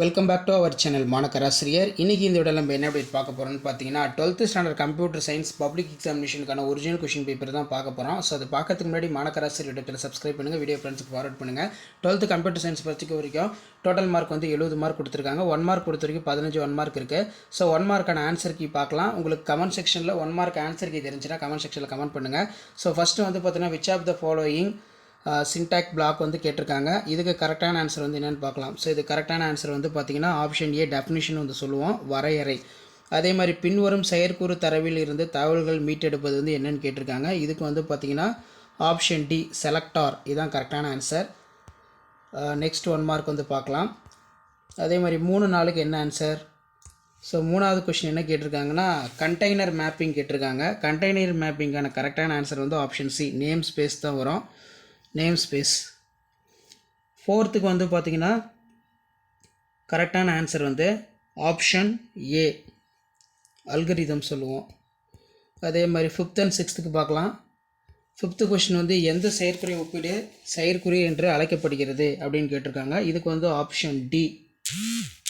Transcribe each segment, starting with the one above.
Welcome back to our channel மாணக்கராசிரியர். இன்றைக்கி இந்த விட நம்ம என்ன அப்டேட் பார்க்க போகிறோம்னு பார்த்தீங்கன்னா 12th standard computer science public எக்ஸாமினேஷனுக்கான ஒரிஜினல் கொஷின் பேப்பர் தான் பார்க்க போகிறோம். ஸோ அது பார்க்கறதுக்கு முன்னாடி மாணக்கராசிரியர் யூடியூப்பில் சப்ஸ்கிரைப் பண்ணுங்கள், வீடியோ ஃப்ரெண்ட்ஸுக்கு ஃபார்வர்ட் பண்ணுங்கள். 12th கம்ப்யூட்டர் சயின்ஸ் பொறுத்த வரைக்கும் டோட்டல் மார்க் வந்து 70 மார்க் கொடுத்துருக்காங்க. 1 மார்க் பொறுத்த வரைக்கும் 15 1 மார்க் இருக்குது. ஸோ 1 மார்க்கான ஆன்சர் கீ பார்க்கலாம். உங்களுக்கு கமெண்ட் செக்ஷனில் 1 மார்க் ஆன்சர் கீ தெரிஞ்சுன்னா கமெண்ட் செக்ஷனில் கமெண்ட் பண்ணுங்கள். ஸோ ஃபஸ்ட்டு வந்து பார்த்தீங்கன்னா which of the following syntax block வந்து கேட்டிருக்காங்க. இதுக்கு கரெக்டான ஆன்சர் வந்து என்னென்னு பார்க்கலாம். ஸோ இது கரெக்டான ஆன்சர் வந்து பார்த்திங்கன்னா ஆப்ஷன் ஏ டெஃபினிஷன் வந்து சொல்லுவோம், வரையறை. அதே மாதிரி பின்வரும் செயற்கூறு தரவில் இருந்து தகவல்கள் மீட்டெடுப்பது வந்து என்னென்னு கேட்டிருக்காங்க. இதுக்கு வந்து பார்த்திங்கன்னா ஆப்ஷன் டி செலக்டார், இதுதான் கரெக்டான ஆன்சர். நெக்ஸ்ட் 1 மார்க் வந்து பார்க்கலாம். அதே மாதிரி 3 4க்கு என்ன ஆன்சர். ஸோ 3வது கொஷின் என்ன கேட்டிருக்காங்கன்னா கண்டெய்னர் மேப்பிங் கேட்டிருக்காங்க. கண்டெய்னர் மேப்பிங்கான கரெக்டான ஆன்சர் வந்து ஆப்ஷன் சி நேம் ஸ்பேஸ் தான் வரும், நேம் ஸ்பேஸ். 4த்துக்கு வந்து பார்த்திங்கன்னா கரெக்டான ஆன்சர் வந்து ஆப்ஷன் ஏ அல்கரிதம் சொல்லுவோம். அதே மாதிரி 5th and 6த்துக்கு பார்க்கலாம். 5th கொஷின் வந்து எந்த செயற்குறி ஒப்பீடு செயற்குறி என்று அழைக்கப்படுகிறது அப்படின்னு கேட்டிருக்காங்க. இதுக்கு வந்து ஆப்ஷன் டி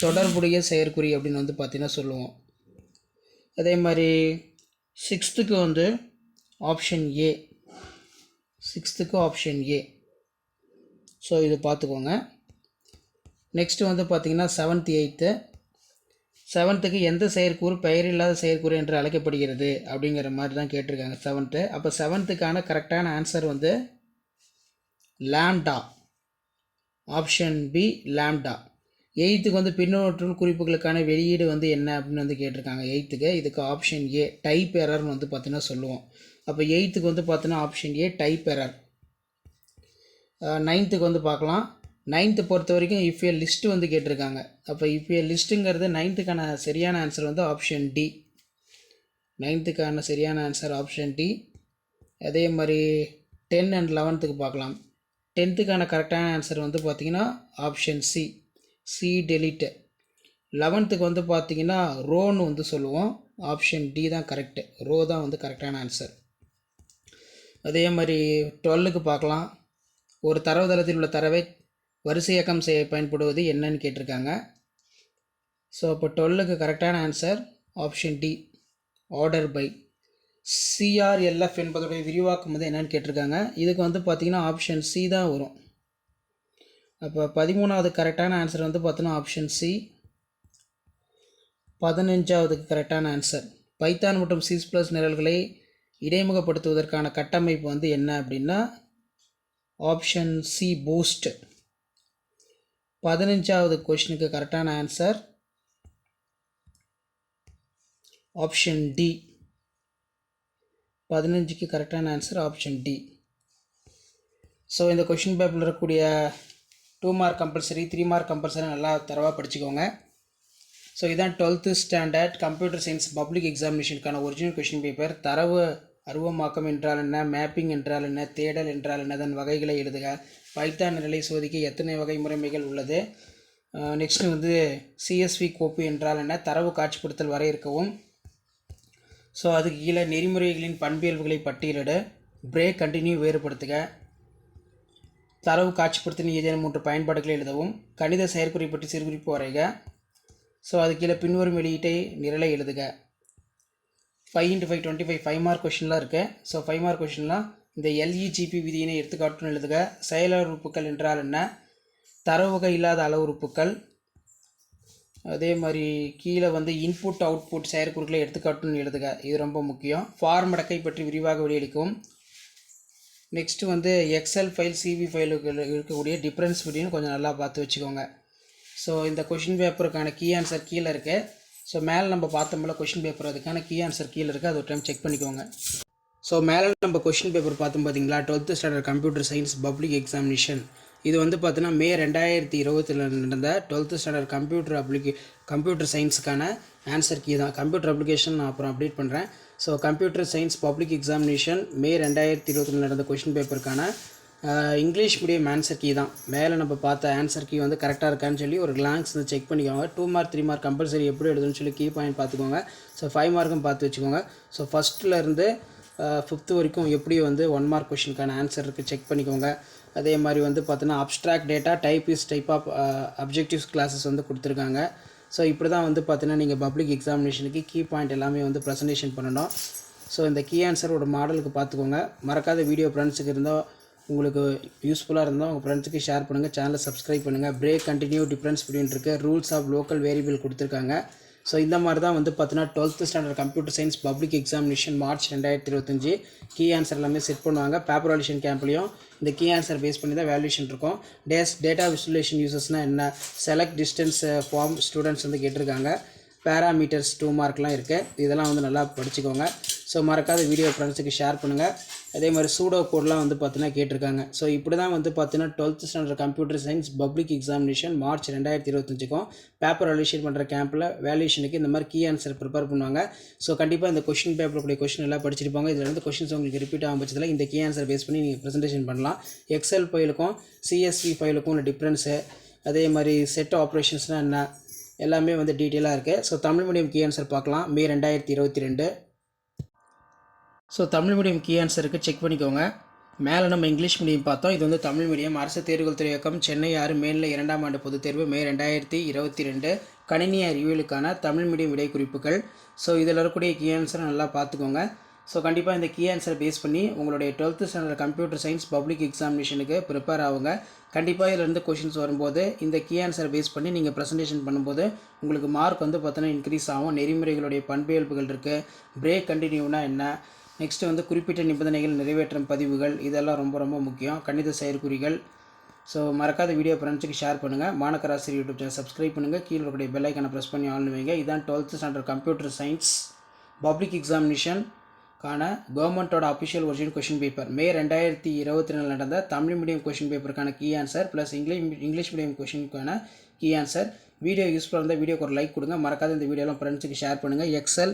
தொடர்புடைய செயற்குறி அப்படின்னு வந்து பார்த்திங்கன்னா சொல்லுவோம். அதே மாதிரி 6த்துக்கு வந்து ஆப்ஷன் ஏ, 6த்துக்கு ஆப்ஷன் ஏ. ஸோ இது பார்த்துக்கோங்க. நெக்ஸ்ட்டு வந்து பார்த்திங்கன்னா 7th 8th. 7த்துக்கு எந்த செயற்கூறு பெயர் இல்லாத செயற்கூறு என்று அழைக்கப்படுகிறது அப்படிங்கிற மாதிரி தான் கேட்டிருக்காங்க 7th. அப்போ 7த்துக்கான கரெக்டான ஆன்சர் வந்து லாம்டா, ஆப்ஷன் பி லாம்டா. 8த்துக்கு வந்து பின்னூற்று குறிப்புகளுக்கான வெளியீடு வந்து என்ன அப்படின்னு வந்து கேட்டிருக்காங்க 8த்துக்கு. இதுக்கு ஆப்ஷன் ஏ டைப் எரர்னு வந்து பார்த்தீங்கன்னா சொல்லுவோம். அப்போ 8த்துக்கு வந்து பார்த்தீங்கன்னா ஆப்ஷன் ஏ டைப் எரர். 9த்துக்கு வந்து பார்க்கலாம். 9th பொறுத்த வரைக்கும் இஃப் ஏ லிஸ்ட்டு வந்து கேட்டிருக்காங்க. அப்போ இஃப் ஏ லிஸ்ட்டுங்கிறது 9த்துக்கான சரியான ஆன்சர் வந்து ஆப்ஷன் டி. 9த்துக்கான சரியான ஆன்சர் ஆப்ஷன் டி. அதே மாதிரி 10 and 11த்துக்கு பார்க்கலாம். 10த்துக்கான கரெக்டான ஆன்சர் வந்து பார்த்திங்கன்னா ஆப்ஷன் சி சி டெலிட். 11த்துக்கு வந்து பார்த்திங்கன்னா ரோன்னு வந்து சொல்லுவோம், ஆப்ஷன் டி தான் கரெக்டு, ரோ தான் வந்து கரெக்டான ஆன்சர். அதே மாதிரி 12க்கு பார்க்கலாம். ஒரு தரவுதளத்தில் உள்ள தரவை வரிசையாக்கம் செய்ய பயன்படுவது என்னன்னு கேட்டிருக்காங்க. ஸோ இப்போ 12க்கு கரெக்டான answer option D order by. CRLF என்பதோடைய விரிவாக்கம் வந்து என்னென்னு கேட்டிருக்காங்க. இதுக்கு வந்து பார்த்திங்கன்னா ஆப்ஷன் சி தான் வரும். அப்போ 13வது கரெக்டான ஆன்சர் வந்து பார்த்தோன்னா ஆப்ஷன் சி. 15வதுக்கு கரெக்டான ஆன்சர் பைத்தான் மற்றும் C++ நிரல்களை இடைமுகப்படுத்துவதற்கான கட்டமைப்பு வந்து என்ன அப்படின்னா ஆப்ஷன் சி பூஸ்ட். 15வது கொஷினுக்கு கரெக்டான ஆன்சர் ஆப்ஷன் டி. 15க்கு கரெக்டான ஆன்சர் ஆப்ஷன் டி. ஸோ இந்த கொஷின் பேப்பரில் இருக்கக்கூடிய 2 மார்க் கம்பல்சரி 3 மார்க் கம்பல்சரி நல்லா தரவாக படிச்சுக்கோங்க. ஸோ இதான் 12th standard computer science public எக்ஸாமினேஷனுக்கான ஒரிஜினல் கொஷின் பேப்பர். தரவு அருவமாக்கம் என்றால் என்ன, மேப்பிங் என்றால் என்ன, தேடல் என்றால் என்ன, அதன் வகைகளை எழுதுக, பைத்தான் நிரலை சோதிக்க எத்தனை வகை முறைமைகள் உள்ளது, நெக்ஸ்ட்டு வந்து CSV கோப்பு என்றால் என்ன, தரவு காட்சிப்படுத்தல் வரையறுக்கவும், ஸோ அதுக்கு கீழே நெறிமுறைகளின் பண்பியல்புகளை பட்டியலிடு, பிரேக் கண்டினியூ வேறுபடுத்துக, தரவு காட்சிப்படுத்தலின் ஏதேனும் 3 பயன்பாடுகளை எழுதவும், கணித செயற்குறி பற்றி சிறுகுறிப்பு வரைக, ஸோ அது கீழே பின்வரும் வெளியீட்டை நிரலை எழுதுக. 5 into 5 25 5 மார்க் கொஷின்லாம் இருக்குது. ஸோ 5 மார்க் கொஷின்லாம் இந்த LEGP விதியினை எடுத்துக்காட்டுன்னு எழுதுக. செயலறுப்புக்கள் என்றால் என்ன, தரவுகை இல்லாத அளவுறுப்புக்கள், அதே மாதிரி கீழே வந்து இன்புட் அவுட்புட் செயற்குறிகளை எடுத்துக்காட்டுன்னு எழுதுக, இது ரொம்ப முக்கியம். ஃபார்ம் அடக்கை பற்றி விரிவாக வெளியளிக்கவும். நெக்ஸ்ட்டு வந்து எக்ஸல் ஃபைல் CV ஃபைலுக்கு இருக்கக்கூடிய டிஃப்ரென்ஸ் பிட்வீன் கொஞ்சம் நல்லா பார்த்து வச்சுக்கோங்க. ஸோ இந்த கொஷின் பேப்பருக்கான கீ ஆன்சர் கீழே இருக்குது. ஸோ மேலே நம்ம பார்த்தோம்ல கொஷின் பேப்பர், அதுக்கான கீ ஆன்சர் கீழே இருக்குது, அது ஒரு டைம் செக் பண்ணிக்கோங்க. ஸோ மேலே நம்ம கொஷின் பேப்பர் பார்த்தோம் பார்த்தீங்களா 12th standard computer science public examination. இது வந்து பார்த்தீங்கன்னா மே 2020 நடந்த 12th ஸ்டாண்டர்ட் கம்ப்யூட்டர் சயின்ஸுக்கான ஆன்சர் கீ தான். கம்ப்யூட்டர் அப்ளிகேஷன் நான் அப்புறம் அப்டேட் பண்ணுறேன். So computer science public examination May 2020 நடந்த கொஷின் பேப்பருக்கான இங்கிலீஷ் மீடியம் ஆன்சர் கீ தான். மேலே நம்ம பார்த்த ஆன்சர் கீ வந்து கரெக்டாக இருக்கான்னு சொல்லி ஒரு கிளான்ஸ் வந்து செக் பண்ணிக்கோங்க. 2 மார்க் 3 மார்க் கம்பல்சரி எப்படி எழுதுன்னு சொல்லி கீ பாயிண்ட் பார்த்துக்கோங்க. ஸோ 5 மார்க்கும் பார்த்து வச்சுக்கோங்க. ஸோ ஃபஸ்ட்டில் இருந்து 5th வரைக்கும் எப்படி வந்து 1 மார்க் கொஷினுக்கான ஆன்சர் இருக்குது செக் பண்ணிக்கோங்க. அதே மாதிரி வந்து பார்த்தீங்கன்னா abstract data type of objectives classes வந்து கொடுத்துருக்காங்க. ஸோ இப்படி தான் வந்து பார்த்தீங்கன்னா நீங்கள் பப்ளிக் எக்ஸாமினேஷனுக்கு கீ பாயிண்ட் எல்லாமே வந்து ப்ரெசன்டேஷன் பண்ணணும். ஸோ இந்த கீ ஆன்சரோட மாடலுக்கு பார்த்துக்கோங்க. மறக்காத வீடியோ ஃப்ரெண்ட்ஸுக்கு இருந்தால் உங்களுக்கு யூஸ்ஃபுல்லாக இருந்தால் உங்கள் ஃப்ரெண்ட்ஸுக்கு ஷேர் பண்ணுங்கள். சேனலை சப்ஸ்கிரைப் பண்ணுங்கள். பிரேக் கண்டினியூ டிஃப்ரென்ஸ் பிட்வீன் இருக்குது. ரூல்ஸ் ஆஃப் லோக்கல் வேரியபிள் கொடுத்துருக்காங்க. ஸோ இந்த மாதிரி தான் வந்து பார்த்தீங்கன்னா 12th standard computer science public examination March 2025 key answer எல்லாமே செட் பண்ணுவாங்க. பேப்பர் வேல்யூஷன் கேம்ப்லையும் இந்த கீ ஆன்சர் பேஸ் பண்ணி தான் வேல்யூஷன் இருக்கும். டேட்டா விசுவலேஷன் யூசஸ்னால் என்ன, செலக்ட் டிஸ்டன்ஸ் ஃபார்ம் ஸ்டூடெண்ட்ஸ் வந்து கேட்டிருக்காங்க. பேராமீட்டர்ஸ் 2 மார்க்லாம் இருக்குது. இதெல்லாம் வந்து நல்லா படிச்சுக்கோங்க. ஸோ மறக்காத வீடியோ ஃப்ரெண்ட்ஸுக்கு ஷேர் பண்ணுங்கள். அதே மாதிரி சூடோ கோட்லாம் வந்து பார்த்தீங்கன்னா கேட்டிருக்காங்க. ஸோ இப்படி தான் வந்து பார்த்தீங்கன்னா 12th standard computer science public examination March 2025க்கும் பேப்பர் வேல்யூஷன் பண்ணுற கேம்பில் வேல்யூஷனுக்கு இந்த மாதிரி கீ ஆன்சர் ப்ரிப்பேர் பண்ணுவாங்க. ஸோ கண்டிப்பாக இந்த கொஷின் பேப்பருக்குடைய கொஷின் எல்லாம் படிச்சிருப்பாங்க. இதில் வந்து கொஷின்ஸ் உங்களுக்கு ரிப்பீட் ஆகும் பட்சத்தில் இந்த கீ ஆன்சர் பேஸ் பண்ணி நீங்கள் ப்ரெசென்டேஷன் பண்ணலாம். எக்ஸல் ஃபைலுக்கும் சிஎஸ்வி ஃபைலுக்கும் உள்ள டிஃப்ரென்ஸு, அதே மாதிரி செட் ஆப்ரேஷன்ஸ்னால் என்ன, எல்லாமே வந்து டீட்டெயிலாக இருக்குது. So Tamil medium key answer பார்க்கலாம். May 2022. So Tamil medium key ஆன்சருக்கு செக் பண்ணிக்கோங்க. மேலே நம்ம இங்கிலீஷ் மீடியம் பார்த்தோம். இது வந்து தமிழ் மீடியம். அரசு தேர்வுகள் துறை இயக்கம் சென்னை 6 மேல்நிலை 2ஆம் ஆண்டு பொதுத் தேர்வு மே 2022 கணினி அறிவியலுக்கான தமிழ் மீடியம் விடை குறிப்புகள். ஸோ இதில் இருக்கக்கூடிய கீ ஆன்சரை நல்லா பார்த்துக்கோங்க. ஸோ கண்டிப்பாக இந்த கீ ஆன்சரை பேஸ் பண்ணி உங்களுடைய 12th standard computer science public எக்ஸாமினேஷனுக்கு ப்ரிப்பேர் ஆகுங்க. கண்டிப்பாக இதிலேருந்து கொஷின்ஸ் வரும்போது இந்த கீ ஆன்சரை பேஸ் பண்ணி நீங்கள் ப்ரெசன்டேஷன் பண்ணும்போது உங்களுக்கு மார்க் வந்து பார்த்தீங்கன்னா இன்க்ரீஸ் ஆகும். நெறிமுறைகளுடைய பண்பியல்புகள் இருக்குது. பிரேக் கண்டினியூனா என்ன, நெக்ஸ்ட்டு வந்து குறிப்பிட்ட நிபந்தனைகள் நிறைவேற்றும் பதிவுகள், இதெல்லாம் ரொம்ப ரொம்ப முக்கியம். கணித செயற்குறிகள். ஸோ மறக்காத வீடியோ ஃப்ரெண்ட்ஸுக்கு ஷேர் பண்ணுங்கள். மாணக்கர் ஆசிரியர் யூடியூப் சேனல் சப்ஸ்கிரைப் பண்ணுங்கள். கீழே இருக்கக்கூடிய பெல் ஐக்கானை ப்ரெஸ் பண்ணி ஆன் வைங்க. இதான் 12th standard computer science public எக்ஸாமினேஷனுக்கான கவர்மெண்ட்டோட official original question paper May 2024 நடந்த தமிழ் மீடியம் கொஷின் பேப்பருக்கான key answer plus English medium கொஷினுக்கான கீ ஆன்சர். வீடியோ யூஸ்ஃபுல்லாக இருந்தால் வீடியோக்கு ஒரு லைக் கொடுங்க. மறக்காத இந்த வீடியோலாம் ஃப்ரெண்ட்ஸுக்கு ஷேர் பண்ணுங்கள். எக்ஸல்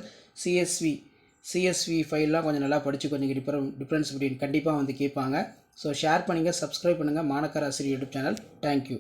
சிஎஸ்வி ஃபைல்லாம் கொஞ்சம் நல்லா படித்து கொஞ்சம் டிஃப்ரென்ஸ் பிட்வீன் கண்டிப்பாக வந்து கேட்பாங்க. ஸோ ஷேர் பண்ணுங்கள், சப்ஸ்கிரைப் பண்ணுங்கள். மாணக்கர் ஆசிரியர் யூடியூப் சேனல். தேங்க்யூ.